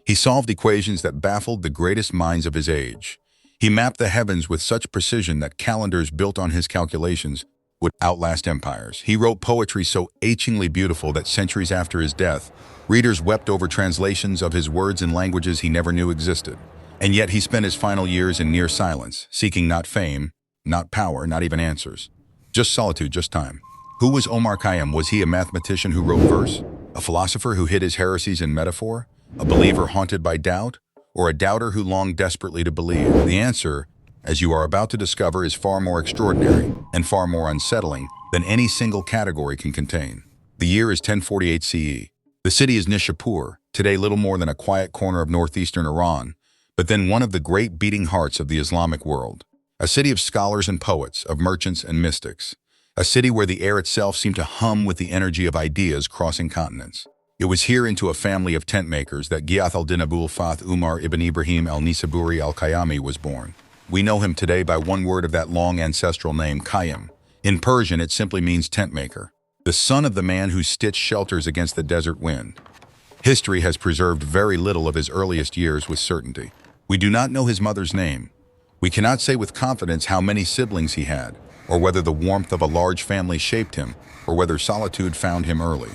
He solved equations that baffled the greatest minds of his age. He mapped the heavens with such precision that calendars built on his calculations would outlast empires. He wrote poetry so achingly beautiful that centuries after his death, readers wept over translations of his words in languages he never knew existed. And yet he spent his final years in near silence, seeking not fame, not power, not even answers. Just solitude, just time. Who was Omar Khayyam? Was he a mathematician who wrote verse? A philosopher who hid his heresies in metaphor? A believer haunted by doubt? Or a doubter who longed desperately to believe? The answer, as you are about to discover, is far more extraordinary and far more unsettling than any single category can contain. The year is 1048 CE. The city is Nishapur, today little more than a quiet corner of northeastern Iran, but then one of the great beating hearts of the Islamic world. A city of scholars and poets, of merchants and mystics. A city where the air itself seemed to hum with the energy of ideas crossing continents. It was here into a family of tent makers that Ghiyath al-Din Abul Fath Umar ibn Ibrahim al-Nisaburi al-Khayyami was born. We know him today by one word of that long ancestral name, Khayyam. In Persian, it simply means tent maker. The son of the man who stitched shelters against the desert wind. History has preserved very little of his earliest years with certainty. We do not know his mother's name. We cannot say with confidence how many siblings he had, or whether the warmth of a large family shaped him, or whether solitude found him early.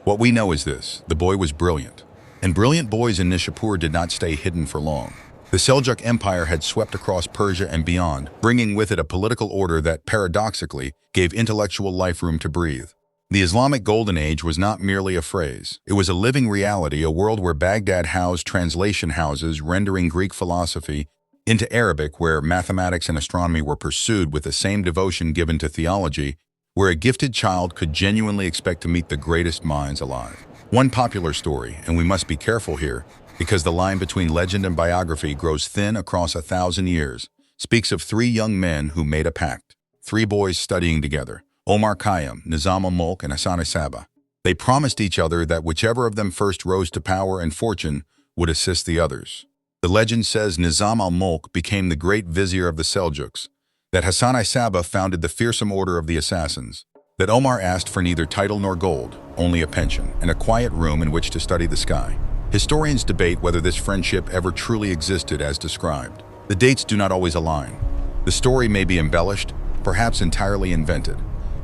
What we know is this: the boy was brilliant. And brilliant boys in Nishapur did not stay hidden for long. The Seljuk Empire had swept across Persia and beyond, bringing with it a political order that, paradoxically, gave intellectual life room to breathe. The Islamic Golden Age was not merely a phrase. It was a living reality, a world where Baghdad housed translation houses rendering Greek philosophy into Arabic, where mathematics and astronomy were pursued with the same devotion given to theology, where a gifted child could genuinely expect to meet the greatest minds alive. One popular story, and we must be careful here, because the line between legend and biography grows thin across 1,000 years, speaks of three young men who made a pact, three boys studying together, Omar Khayyam, Nizam al-Mulk, and Hassan Saba. They promised each other that whichever of them first rose to power and fortune would assist the others. The legend says Nizam al-Mulk became the great vizier of the Seljuks, that Hassan Saba founded the fearsome order of the assassins, that Omar asked for neither title nor gold, only a pension, and a quiet room in which to study the sky. Historians debate whether this friendship ever truly existed as described. The dates do not always align. The story may be embellished, perhaps entirely invented,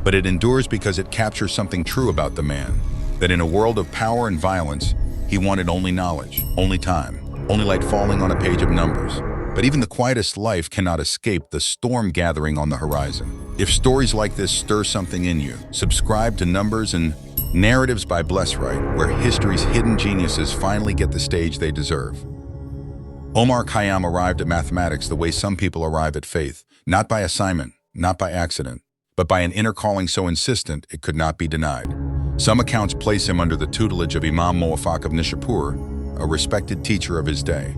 but it endures because it captures something true about the man, that in a world of power and violence, he wanted only knowledge, only time, only light falling on a page of numbers. But even the quietest life cannot escape the storm gathering on the horizon. If stories like this stir something in you, subscribe to Numbers and Narratives by Blesswright, where history's hidden geniuses finally get the stage they deserve. Omar Khayyam arrived at mathematics the way some people arrive at faith, not by assignment, not by accident, but by an inner calling so insistent it could not be denied. Some accounts place him under the tutelage of Imam Muwaffaq of Nishapur, a respected teacher of his day.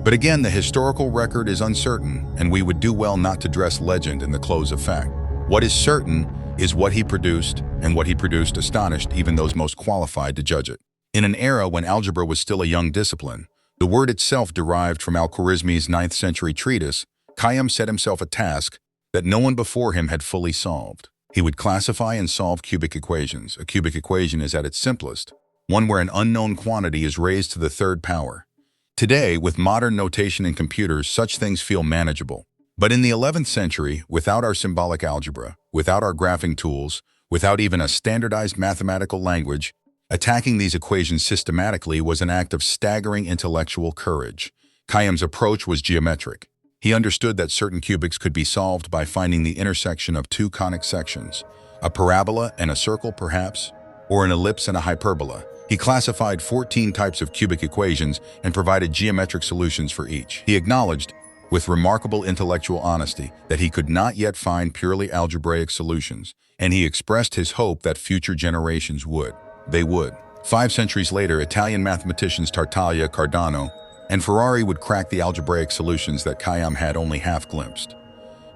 But again, the historical record is uncertain, and we would do well not to dress legend in the clothes of fact. What is certain is what he produced, and what he produced astonished even those most qualified to judge it. In an era when algebra was still a young discipline, the word itself derived from Al-Khwarizmi's 9th century treatise, Khayyam set himself a task that no one before him had fully solved. He would classify and solve cubic equations. A cubic equation is at its simplest, one where an unknown quantity is raised to the third power. Today, with modern notation and computers, such things feel manageable. But in the 11th century, without our symbolic algebra, without our graphing tools, without even a standardized mathematical language, attacking these equations systematically was an act of staggering intellectual courage. Khayyam's approach was geometric. He understood that certain cubics could be solved by finding the intersection of two conic sections, a parabola and a circle perhaps, or an ellipse and a hyperbola. He classified 14 types of cubic equations and provided geometric solutions for each. He acknowledged, with remarkable intellectual honesty, that he could not yet find purely algebraic solutions, and he expressed his hope that future generations would. They would. 5 centuries later, Italian mathematicians Tartaglia, Cardano, and Ferrari would crack the algebraic solutions that Khayyam had only half glimpsed.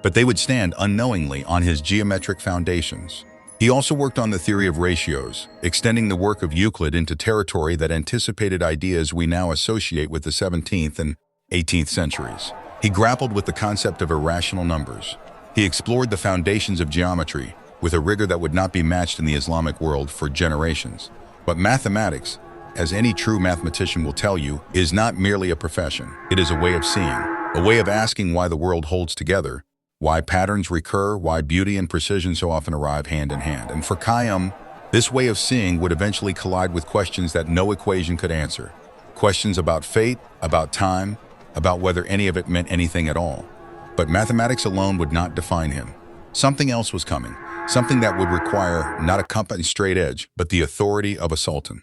But they would stand unknowingly on his geometric foundations. He also worked on the theory of ratios, extending the work of Euclid into territory that anticipated ideas we now associate with the 17th and 18th centuries. He grappled with the concept of irrational numbers. He explored the foundations of geometry with a rigor that would not be matched in the Islamic world for generations. But mathematics, as any true mathematician will tell you, is not merely a profession. It is a way of seeing, a way of asking why the world holds together, why patterns recur, why beauty and precision so often arrive hand in hand. And for Khayyam, this way of seeing would eventually collide with questions that no equation could answer. Questions about fate, about time, about whether any of it meant anything at all. But mathematics alone would not define him. Something else was coming, something that would require not a compass and straight edge, but the authority of a sultan.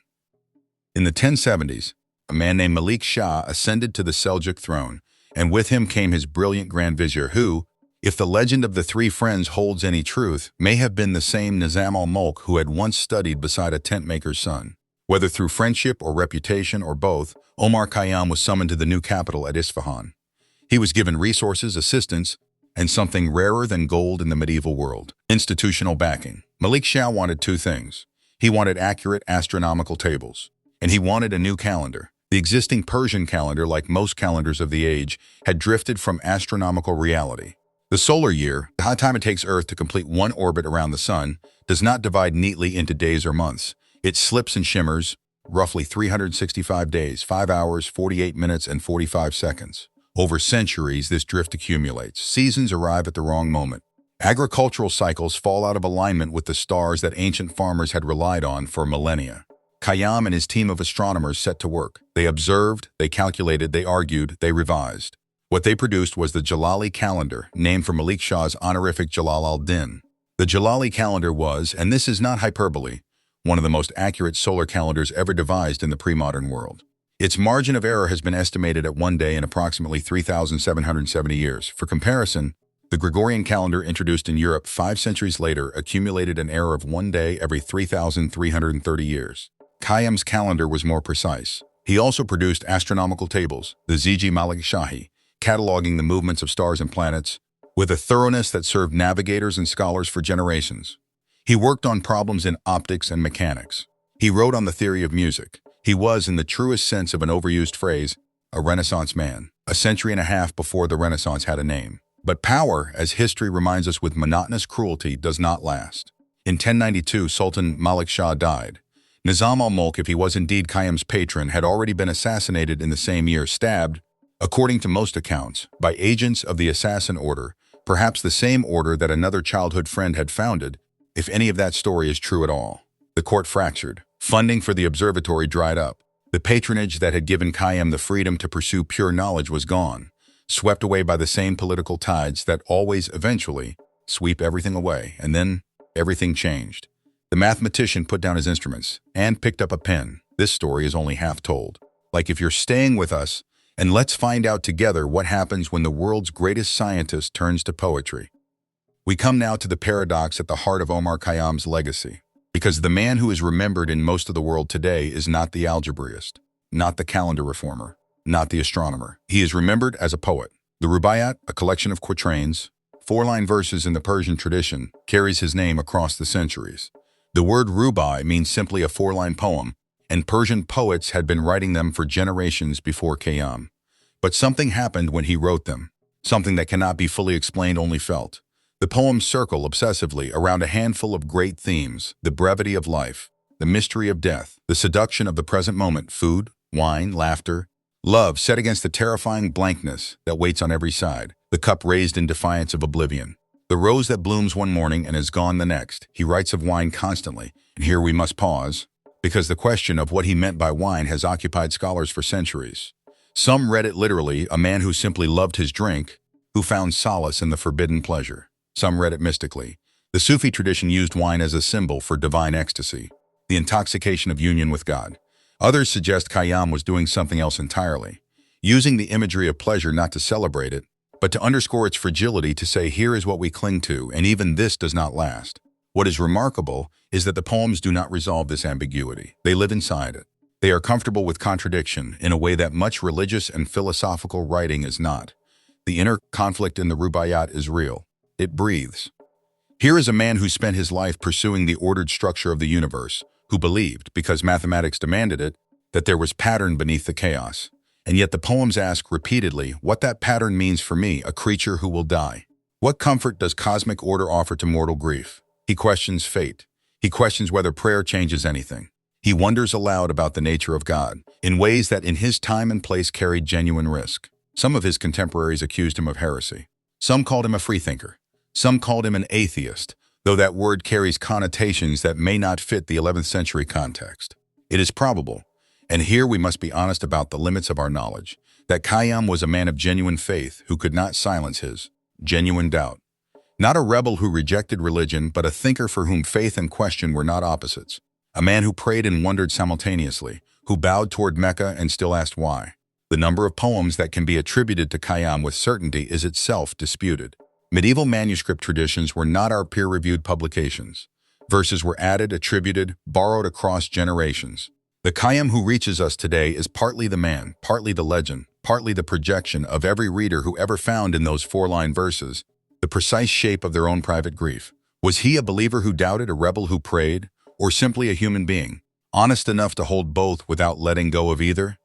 In the 1070s, a man named Malik Shah ascended to the Seljuk throne, and with him came his brilliant Grand Vizier who, if the legend of the three friends holds any truth, may have been the same Nizam al-Mulk who had once studied beside a tent-maker's son. Whether through friendship or reputation or both, Omar Khayyam was summoned to the new capital at Isfahan. He was given resources, assistance, and something rarer than gold in the medieval world: institutional backing. Malik Shah wanted two things. He wanted accurate astronomical tables, and he wanted a new calendar. The existing Persian calendar, like most calendars of the age, had drifted from astronomical reality. The solar year, the time it takes Earth to complete one orbit around the sun, does not divide neatly into days or months. It slips and shimmers, roughly 365 days, 5 hours, 48 minutes, and 45 seconds. Over centuries, this drift accumulates. Seasons arrive at the wrong moment. Agricultural cycles fall out of alignment with the stars that ancient farmers had relied on for millennia. Khayyam and his team of astronomers set to work. They observed, they calculated, they argued, they revised. What they produced was the Jalali calendar, named for Malik Shah's honorific Jalal al-Din. The Jalali calendar was, and this is not hyperbole, one of the most accurate solar calendars ever devised in the pre-modern world. Its margin of error has been estimated at 1 day in approximately 3,770 years. For comparison, the Gregorian calendar introduced in Europe 5 centuries later accumulated an error of 1 day every 3,330 years. Khayyam's calendar was more precise. He also produced astronomical tables, the Ziji Malik Shahi, cataloging the movements of stars and planets with a thoroughness that served navigators and scholars for generations. He worked on problems in optics and mechanics. He wrote on the theory of music. He was, in the truest sense of an overused phrase, a Renaissance man, a century and a half before the Renaissance had a name. But power, as history reminds us with monotonous cruelty, does not last. In 1092, Sultan Malik Shah died. Nizam al-Mulk, if he was indeed Khayyam's patron, had already been assassinated in the same year, stabbed, according to most accounts, by agents of the assassin order, perhaps the same order that another childhood friend had founded, if any of that story is true at all. The court fractured. Funding for the observatory dried up. The patronage that had given Khayyam the freedom to pursue pure knowledge was gone, swept away by the same political tides that always eventually sweep everything away. And then everything changed. The mathematician put down his instruments and picked up a pen. This story is only half told. Like, if you're staying with us, and let's find out together what happens when the world's greatest scientist turns to poetry. We come now to the paradox at the heart of Omar Khayyam's legacy. Because the man who is remembered in most of the world today is not the algebraist, not the calendar reformer, not the astronomer. He is remembered as a poet. The Rubaiyat, a collection of quatrains, 4-line verses in the Persian tradition, carries his name across the centuries. The word rubai means simply a 4-line poem, and Persian poets had been writing them for generations before Khayyam. But something happened when he wrote them, something that cannot be fully explained, only felt. The poems circle obsessively around a handful of great themes: the brevity of life, the mystery of death, the seduction of the present moment, food, wine, laughter, love set against the terrifying blankness that waits on every side, the cup raised in defiance of oblivion. The rose that blooms one morning and is gone the next. He writes of wine constantly, and here we must pause, because the question of what he meant by wine has occupied scholars for centuries. Some read it literally, a man who simply loved his drink, who found solace in the forbidden pleasure. Some read it mystically. The Sufi tradition used wine as a symbol for divine ecstasy, the intoxication of union with God. Others suggest Khayyam was doing something else entirely, using the imagery of pleasure not to celebrate it, but to underscore its fragility, to say, here is what we cling to, and even this does not last. What is remarkable is that the poems do not resolve this ambiguity. They live inside it. They are comfortable with contradiction in a way that much religious and philosophical writing is not. The inner conflict in the Rubaiyat is real. It breathes. Here is a man who spent his life pursuing the ordered structure of the universe, who believed, because mathematics demanded it, that there was pattern beneath the chaos. And yet the poems ask repeatedly what that pattern means for me, a creature who will die. What comfort does cosmic order offer to mortal grief? He questions fate. He questions whether prayer changes anything. He wonders aloud about the nature of God, in ways that in his time and place carried genuine risk. Some of his contemporaries accused him of heresy. Some called him a freethinker. Some called him an atheist, though that word carries connotations that may not fit the 11th century context. It is probable, and here we must be honest about the limits of our knowledge, that Khayyam was a man of genuine faith who could not silence his genuine doubt. Not a rebel who rejected religion, but a thinker for whom faith and question were not opposites. A man who prayed and wondered simultaneously, who bowed toward Mecca and still asked why. The number of poems that can be attributed to Khayyam with certainty is itself disputed. Medieval manuscript traditions were not our peer-reviewed publications. Verses were added, attributed, borrowed across generations. The Khayyam who reaches us today is partly the man, partly the legend, partly the projection of every reader who ever found in those four-line verses the precise shape of their own private grief. Was he a believer who doubted, a rebel who prayed, or simply a human being, honest enough to hold both without letting go of either?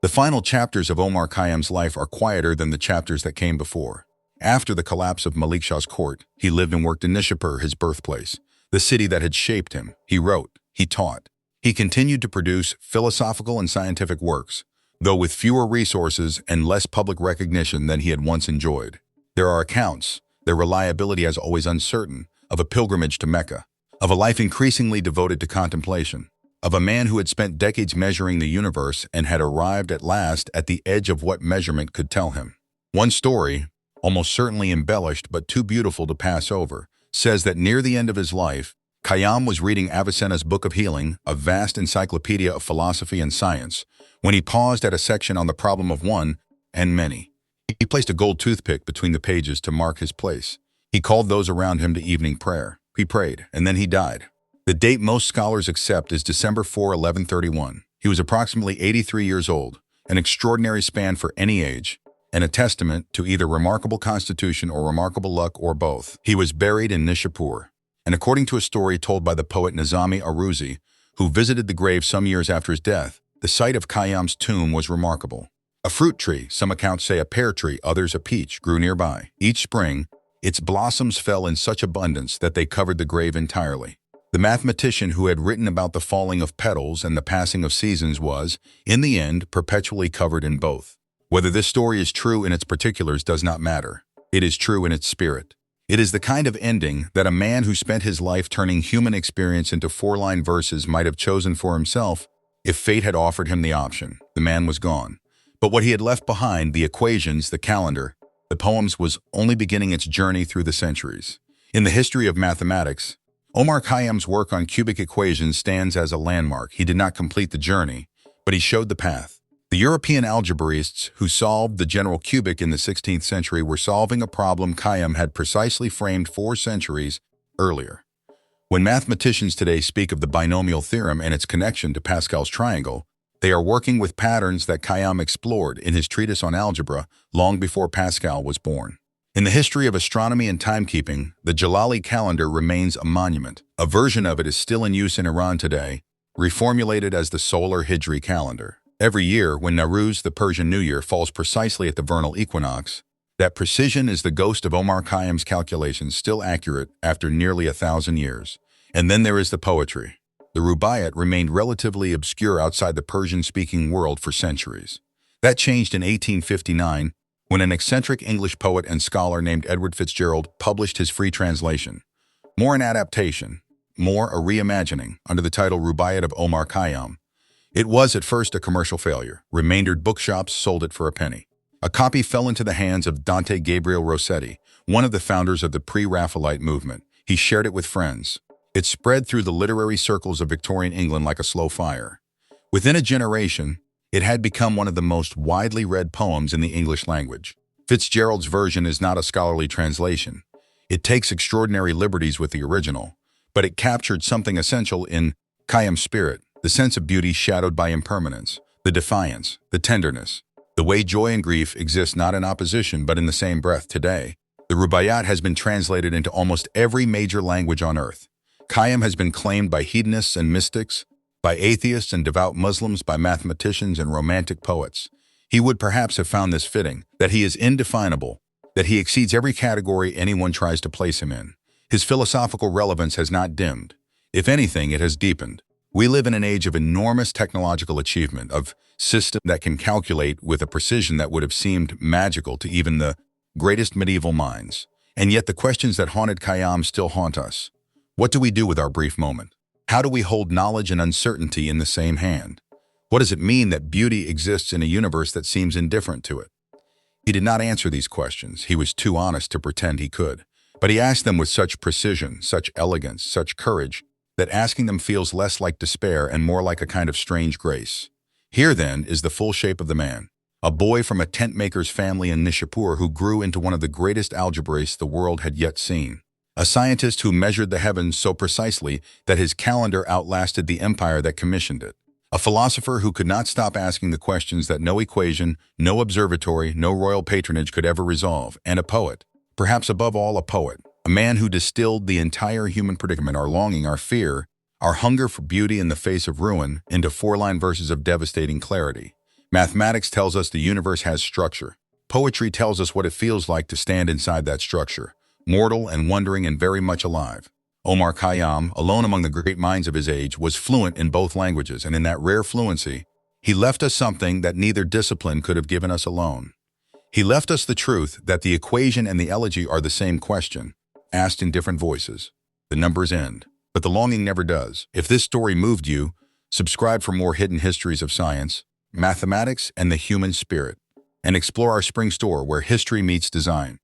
The final chapters of Omar Khayyam's life are quieter than the chapters that came before. After the collapse of Malik Shah's court, he lived and worked in Nishapur, his birthplace, the city that had shaped him. He wrote, he taught. He continued to produce philosophical and scientific works, though with fewer resources and less public recognition than he had once enjoyed. There are accounts, their reliability as always uncertain, of a pilgrimage to Mecca, of a life increasingly devoted to contemplation, of a man who had spent decades measuring the universe and had arrived at last at the edge of what measurement could tell him. One story, almost certainly embellished but too beautiful to pass over, says that near the end of his life, Khayyam was reading Avicenna's Book of Healing, a vast encyclopedia of philosophy and science, when he paused at a section on the problem of one and many. He placed a gold toothpick between the pages to mark his place. He called those around him to evening prayer. He prayed, and then he died. The date most scholars accept is December 4, 1131. He was approximately 83 years old, an extraordinary span for any age, and a testament to either remarkable constitution or remarkable luck or both. He was buried in Nishapur, and according to a story told by the poet Nizami Aruzi, who visited the grave some years after his death, the site of Khayyam's tomb was remarkable. A fruit tree, some accounts say a pear tree, others a peach, grew nearby. Each spring, its blossoms fell in such abundance that they covered the grave entirely. The mathematician who had written about the falling of petals and the passing of seasons was, in the end, perpetually covered in both. Whether this story is true in its particulars does not matter. It is true in its spirit. It is the kind of ending that a man who spent his life turning human experience into four-line verses might have chosen for himself if fate had offered him the option. The man was gone. But what he had left behind, the equations, the calendar, the poems, was only beginning its journey through the centuries. In the history of mathematics, Omar Khayyam's work on cubic equations stands as a landmark. He did not complete the journey, but he showed the path. The European algebraists who solved the general cubic in the 16th century were solving a problem Khayyam had precisely framed 4 centuries earlier. When mathematicians today speak of the binomial theorem and its connection to Pascal's triangle, they are working with patterns that Khayyam explored in his treatise on algebra long before Pascal was born. In the history of astronomy and timekeeping, the Jalali calendar remains a monument. A version of it is still in use in Iran today, reformulated as the solar Hijri calendar. Every year, when Nowruz, the Persian New Year, falls precisely at the vernal equinox, that precision is the ghost of Omar Khayyam's calculations, still accurate after nearly 1,000 years. And then there is the poetry. The Rubaiyat remained relatively obscure outside the Persian-speaking world for centuries. That changed in 1859 when an eccentric English poet and scholar named Edward Fitzgerald published his free translation, more an adaptation, more a reimagining, under the title Rubaiyat of Omar Khayyam. It was at first a commercial failure. Remaindered bookshops sold it for a penny. A copy fell into the hands of Dante Gabriel Rossetti, one of the founders of the pre-Raphaelite movement. He shared it with friends. It spread through the literary circles of Victorian England like a slow fire. Within a generation, it had become one of the most widely read poems in the English language. Fitzgerald's version is not a scholarly translation. It takes extraordinary liberties with the original, but it captured something essential in Khayyam's spirit, the sense of beauty shadowed by impermanence, the defiance, the tenderness, the way joy and grief exist not in opposition but in the same breath. Today, the Rubaiyat has been translated into almost every major language on earth. Khayyam has been claimed by hedonists and mystics, by atheists and devout Muslims, by mathematicians and romantic poets. He would perhaps have found this fitting, that he is indefinable, that he exceeds every category anyone tries to place him in. His philosophical relevance has not dimmed. If anything, it has deepened. We live in an age of enormous technological achievement, of systems that can calculate with a precision that would have seemed magical to even the greatest medieval minds. And yet the questions that haunted Khayyam still haunt us. What do we do with our brief moment? How do we hold knowledge and uncertainty in the same hand? What does it mean that beauty exists in a universe that seems indifferent to it? He did not answer these questions. He was too honest to pretend he could. But he asked them with such precision, such elegance, such courage, that asking them feels less like despair and more like a kind of strange grace. Here, then, is the full shape of the man. A boy from a tent-maker's family in Nishapur who grew into one of the greatest algebraists the world had yet seen. A scientist who measured the heavens so precisely that his calendar outlasted the empire that commissioned it. A philosopher who could not stop asking the questions that no equation, no observatory, no royal patronage could ever resolve. And a poet. Perhaps above all, a poet. A man who distilled the entire human predicament, our longing, our fear, our hunger for beauty in the face of ruin, into four-line verses of devastating clarity. Mathematics tells us the universe has structure. Poetry tells us what it feels like to stand inside that structure, mortal and wondering and very much alive. Omar Khayyam, alone among the great minds of his age, was fluent in both languages, and in that rare fluency, he left us something that neither discipline could have given us alone. He left us the truth that the equation and the elegy are the same question, asked in different voices. The numbers end, but the longing never does. If this story moved you, subscribe for more hidden histories of science, mathematics, and the human spirit, and explore our spring store where history meets design.